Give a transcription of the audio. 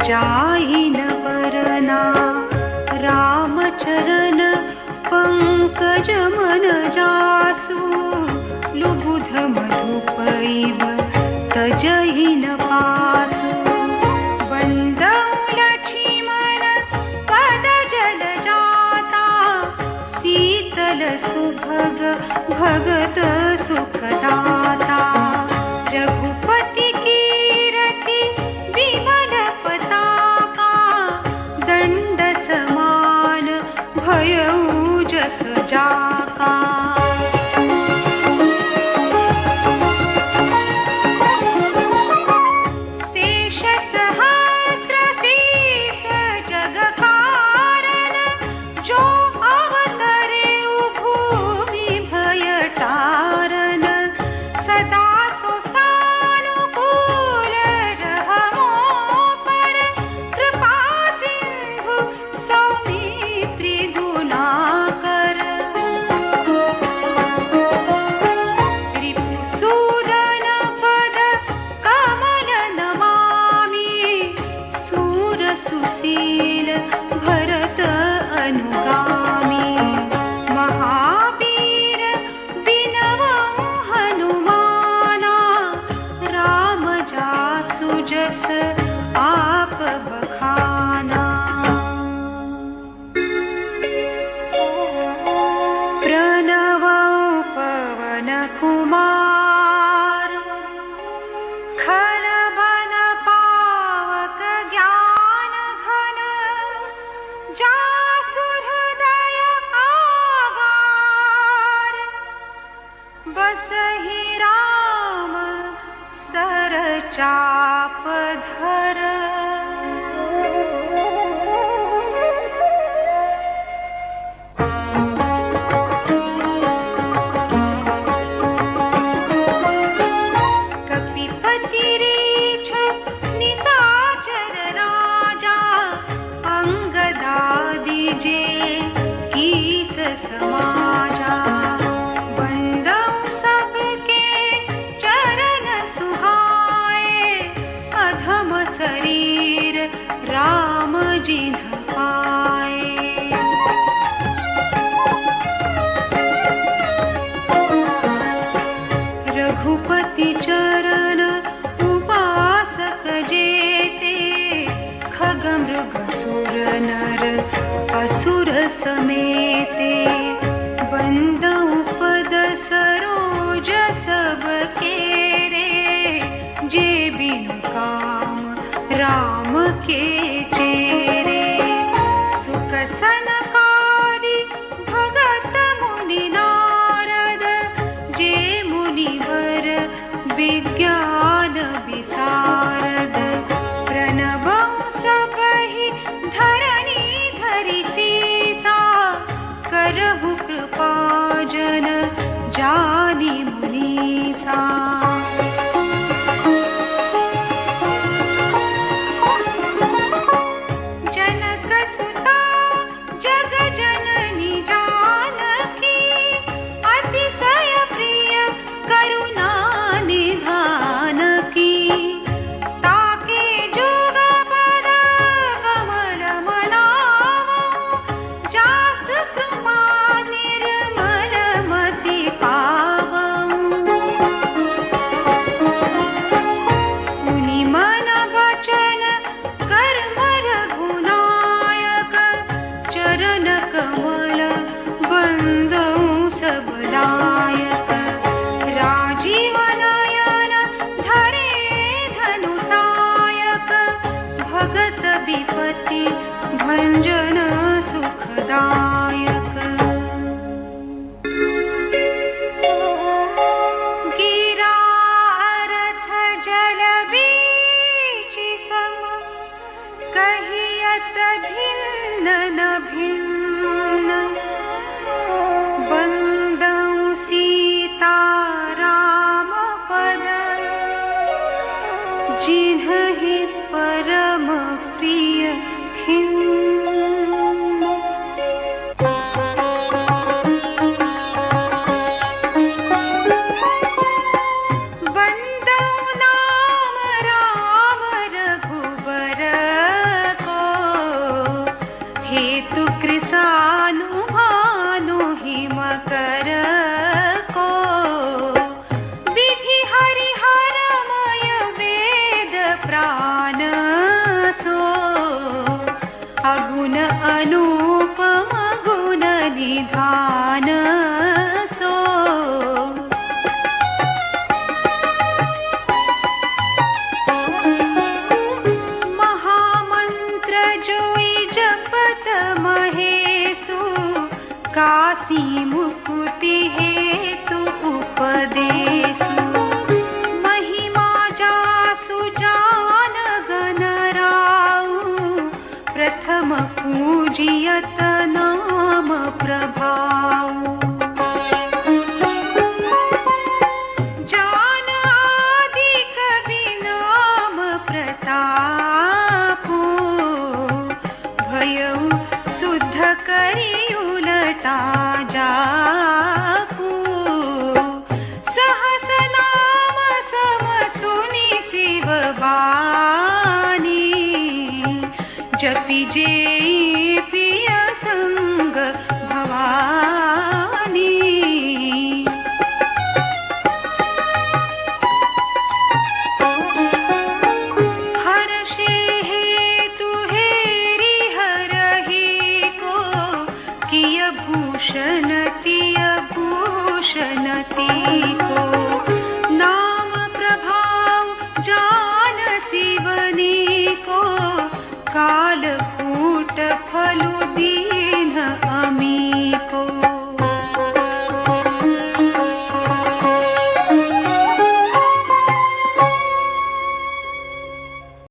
जाहि न वरना रामचरण पंकज मन जासु लुबुध मधुपैव तजहि न पासु बंदौ लक्ष्मण पद जल जाता शीतल सुभग भगत सुखदाता रघुपति कीरति विमल पताका दंड समान भयउ जस जाका। शेष सहस्त्र शीस जग कारण जो अवतरे भूमि भय तारन सदा सो सानुकूल रहमो पर कृपा सिंधु सौमित्री गुणाकर रिपुसूदन पद कमल नमामि सूर सुशील भरत अनुगामी महावीर बिनवउ हनुमाना राम जासु जस आप बखाना। प्रणवउ पवन कुमार खलबन पावक ज्ञान घन जासु हृदय आगार बसहि राम सर चाप धर। कपिपति रीछ निशाचर राजा अंगदादि जे कीस समाजा बंदौ सबके चरण सुहाए अधम शरीर राम जिन्ह पाए। रघुपति चरण उपासक जेते खगमृग सुर नर असुर समेते बंदौ पद सरोज सबके रे जे बिनु काम राम के चेरे। सुख सनकादि भगत मुनि नारद जे मुनिवर विज्ञान विशारद प्रणवउ सबहि धरणी धरि सीसा करहु कृपा जन जानि मुनीसा। जनक सुता जग जननी जानकी अतिशय प्रिय करुणा निधान की ताके जोग कहियत भिन्न न भिन्न बंदऊ सीता राम पद जिन्हि परम प्रिय खिन्न। बंदऊ नाम राम रघुबर को हेतु कृशानुभानु हिमकर को विधि हरिहरमय वेद प्राण सो अगुण अनुपम गुण निधान सो। महामंत्र जोई जपत महेशु काशी मुकुति हेतु उपदेशु महिमा जासु जान गण राउ प्रथम पूजियत नाम प्रभाऊ। जान आदि कवि नाम प्रतापो भयउ शुद्ध करी उलटा जापू। सहस नाम सम सुनि शिव बानी जपि जे पिय संग भवानी। हर्षे हेतु हेरि हरहि को किय भूषण तिय भूषणति को नाम प्रभाव जान शिवनी को काल कूट फलु दी